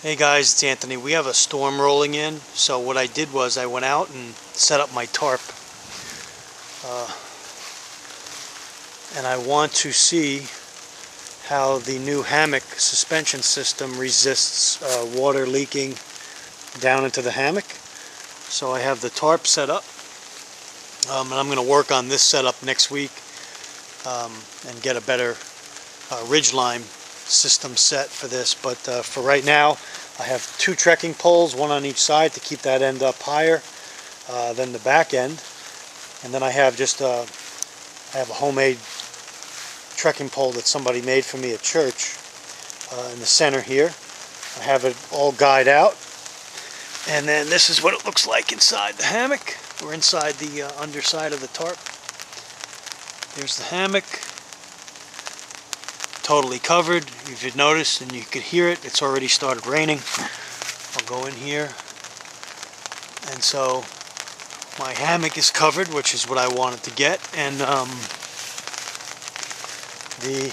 Hey guys, it's Anthony. We have a storm rolling in, so what I did was I went out and set up my tarp. And I want to see how the new hammock suspension system resists water leaking down into the hammock. So I have the tarp set up, and I'm going to work on this setup next week and get a better ridgeline system set for this. But for right now, I have two trekking poles, one on each side to keep that end up higher than the back end, and then I have just a homemade trekking pole that somebody made for me at church in the center here. I have it all guyed out, and then this is what it looks like inside the hammock, or inside the underside of the tarp. There's the hammock, totally covered. If you'd noticed, and you could hear it, it's already started raining. I'll go in here, and so my hammock is covered, which is what I wanted to get, and the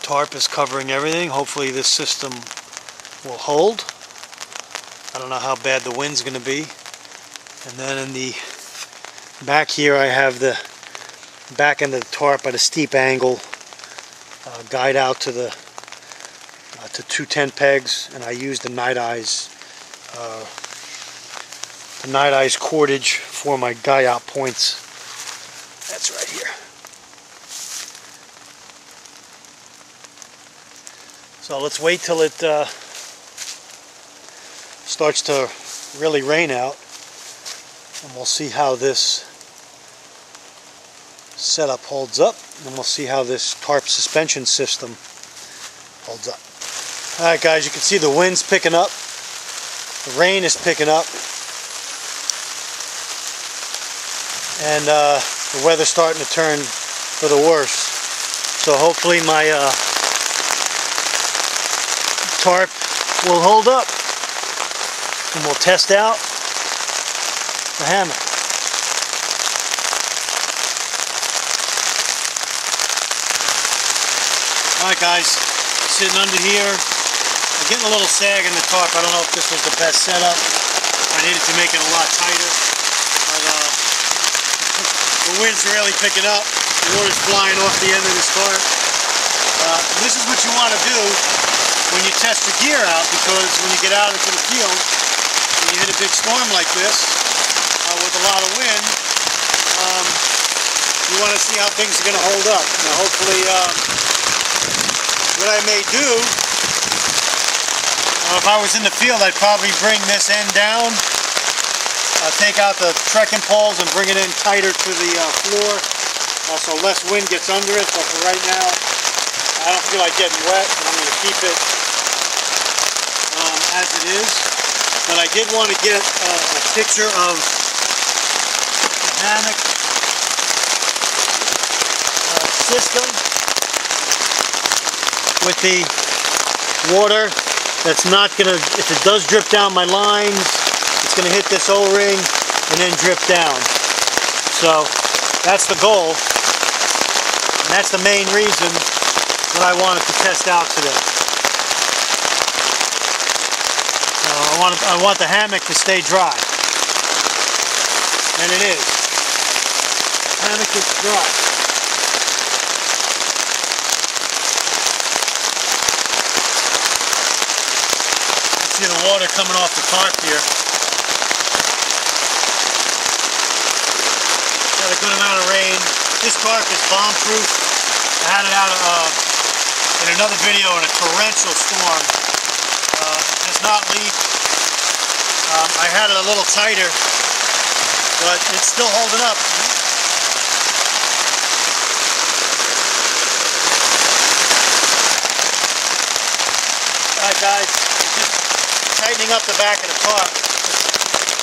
tarp is covering everything. Hopefully this system will hold. I don't know how bad the wind's going to be. And then in the back here I have the back end of the tarp at a steep angle, guyed out to the to two tent pegs, and I used the night eyes cordage for my guy out points. That's right here. So let's wait till it starts to really rain out, and we'll see how this setup holds up, and we'll see how this tarp suspension system holds up. Alright guys, you can see the wind's picking up, the rain is picking up, and the weather's starting to turn for the worse. So hopefully my tarp will hold up, and we'll test out the hammock. Alright guys, sitting under here. I'm getting a little sag in the tarp. I don't know if this was the best setup. I needed to make it a lot tighter. But the wind's really picking up. The water's flying off the end of this tarp. This is what you want to do when you test your gear out, because when you get out into the field and you hit a big storm like this with a lot of wind, you want to see how things are going to hold up. Now hopefully what I may do, if I was in the field, I'd probably bring this end down, take out the trekking poles and bring it in tighter to the floor, so less wind gets under it. But for right now, I don't feel like getting wet, and I'm going to keep it as it is. But I did want to get a picture of the hammock system with the water. That's not going to, if it does drip down my lines, it's going to hit this O-ring and then drip down. So that's the goal, and that's the main reason that I wanted to test out today. So I want the hammock to stay dry, and it is. The hammock is dry. See the water coming off the tarp here. Got a good amount of rain. This tarp is bomb-proof. I had it out in another video in a torrential storm. It does not leak. I had it a little tighter, but it's still holding up. Alright guys, tightening up the back of the tarp,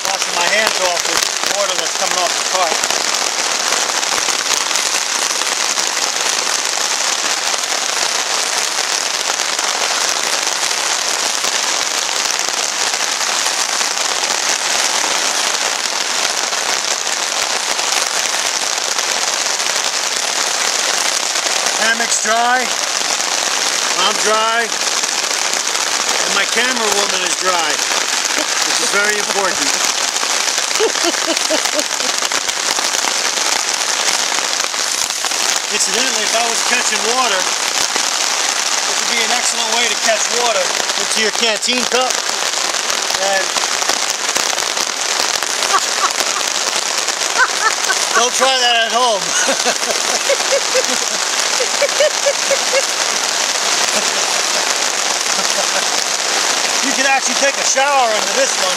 washing my hands off with water that's coming off the tarp. Hammock's dry. I'm dry, and my camera woman is dry, which is very important. Incidentally, if I was catching water, this would be an excellent way to catch water into your canteen cup. And don't try that at home. You can actually take a shower into this one.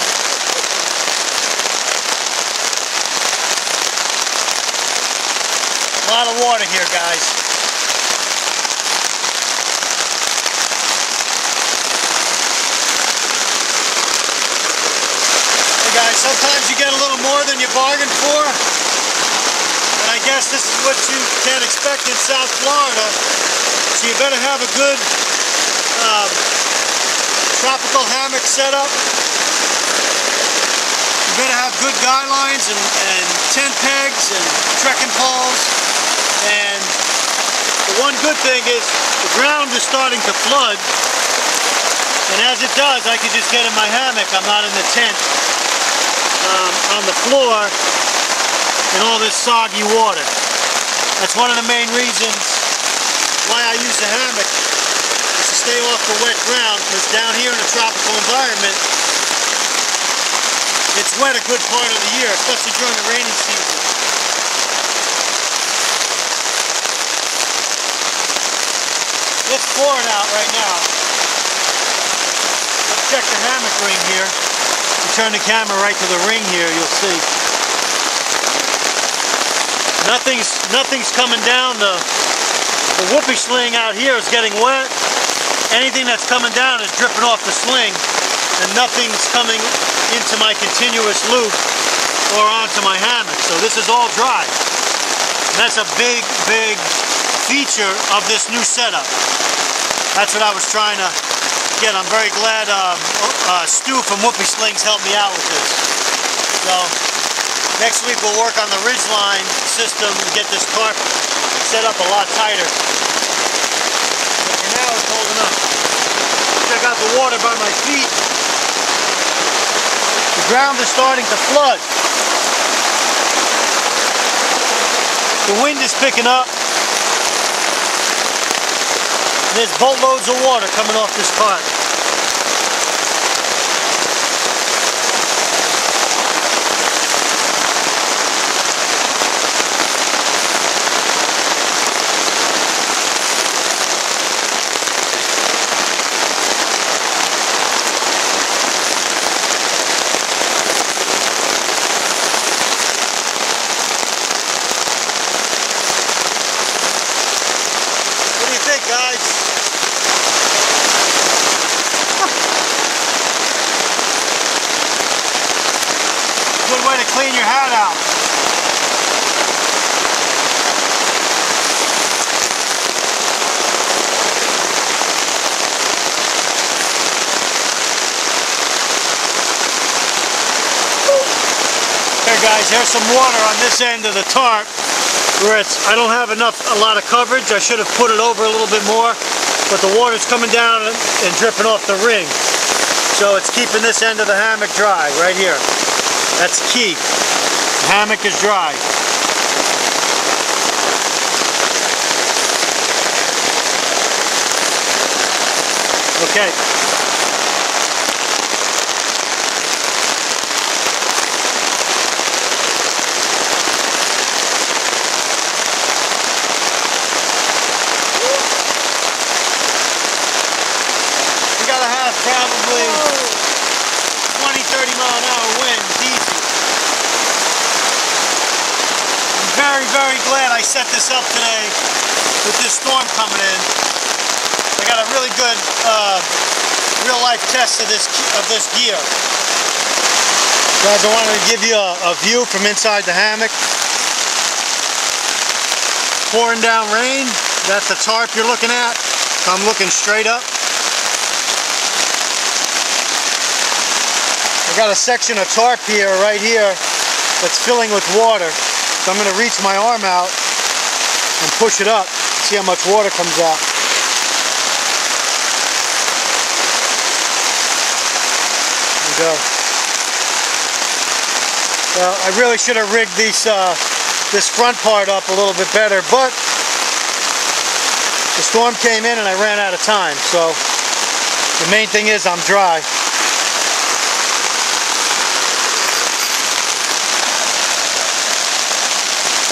A lot of water here, guys. Hey guys, sometimes you get a little more than you bargained for. And I guess this is what you can expect in South Florida. So you better have a good tropical hammock setup. You better have good guy lines and tent pegs and trekking poles. And the one good thing is the ground is starting to flood. And as it does, I can just get in my hammock. I'm not in the tent on the floor in all this soggy water. That's one of the main reasons why I use the hammock, is to stay off the wet ground, because down here in a tropical environment, it's wet a good part of the year, especially during the rainy season. It's pouring out right now. Let's check the hammock ring here. If you turn the camera right to the ring here, you'll see. Nothing's coming down. The whoopee sling out here is getting wet. Anything that's coming down is dripping off the sling, and nothing's coming into my continuous loop or onto my hammock. So this is all dry. And that's a big feature of this new setup. That's what I was trying to get. I'm very glad Stu from Whoopee Slings helped me out with this. So next week we'll work on the ridgeline system and get this tarp set up a lot tighter. But for now it's holding up. Check out the water by my feet. The ground is starting to flood. The wind is picking up. There's boatloads of water coming off this tarp. What do you think, guys? Good way to clean your hat out. Here guys, here's some water on this end of the tarp where I don't have a lot of coverage. I should have put it over a little bit more, but the water's coming down and dripping off the ring. So it's keeping this end of the hammock dry right here. That's key. The hammock is dry. Okay. You gotta have probably 20-30 mile an hour winds, easy. I'm very glad I set this up today with this storm coming in. I got a really good real life test of this gear. Guys, I wanted to give you a view from inside the hammock. Pouring down rain. That's the tarp you're looking at. So I'm looking straight up. I got a section of tarp here, right here, that's filling with water. So I'm going to reach my arm out and push it up, see how much water comes out. to go. Well, I really should have rigged this front part up a little bit better, but the storm came in and I ran out of time, so the main thing is I'm dry.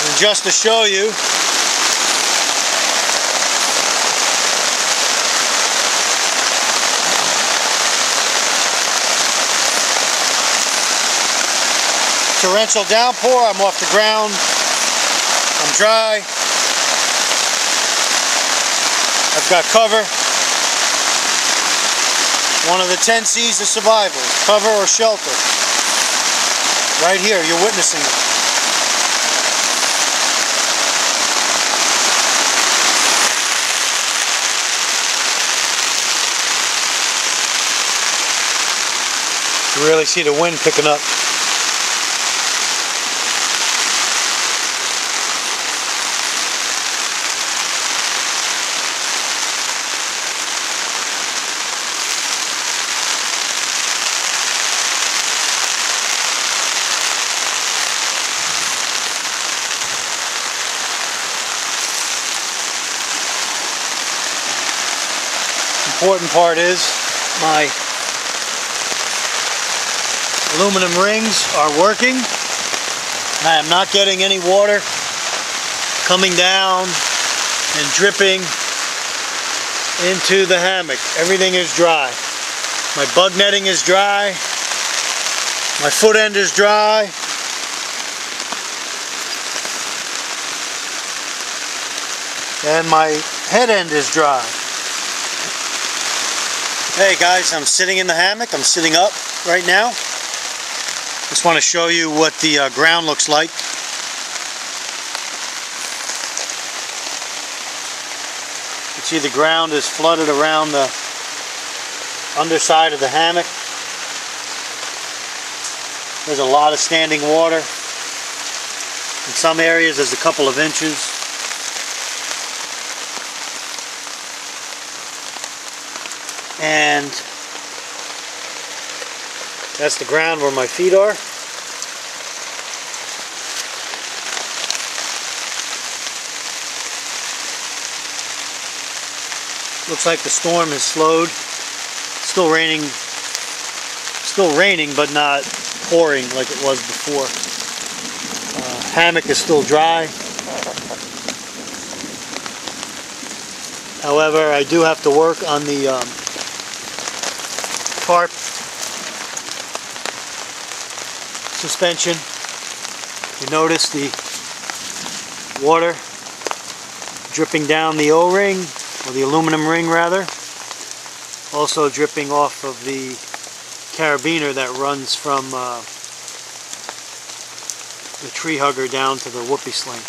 And just to show you, torrential downpour, I'm off the ground, I'm dry, I've got cover. One of the 10 C's of survival, cover or shelter. Right here, you're witnessing it. You really see the wind picking up. Important part is my aluminum rings are working. I am not getting any water coming down and dripping into the hammock. Everything is dry. My bug netting is dry. My foot end is dry. And my head end is dry. Hey guys, I'm sitting in the hammock. I'm sitting up right now. Just want to show you what the ground looks like. You can see the ground is flooded around the underside of the hammock. There's a lot of standing water. In some areas there's a couple of inches. And that's the ground where my feet are. Looks like the storm has slowed. Still raining, but not pouring like it was before. Hammock is still dry. However, I do have to work on the Tarp suspension. You notice the water dripping down the O-ring, or the aluminum ring rather. Also dripping off of the carabiner that runs from the tree hugger down to the whoopee sling.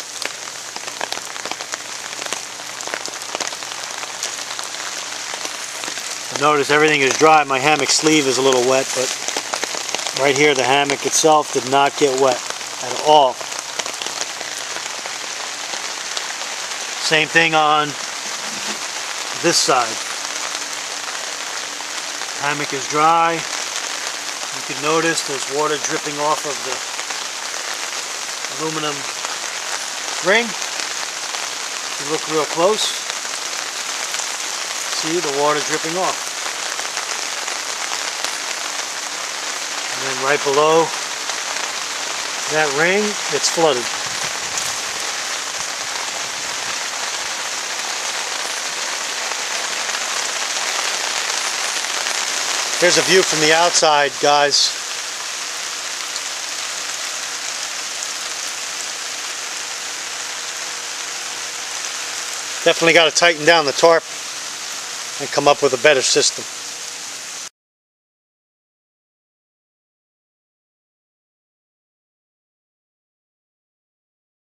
Notice everything is dry. My hammock sleeve is a little wet, but right here the hammock itself did not get wet at all. Same thing on this side. Hammock is dry. You can notice there's water dripping off of the aluminum ring. If you look real close, see the water dripping off. And then right below that ring, it's flooded. Here's a view from the outside, guys. Definitely got to tighten down the tarp and come up with a better system.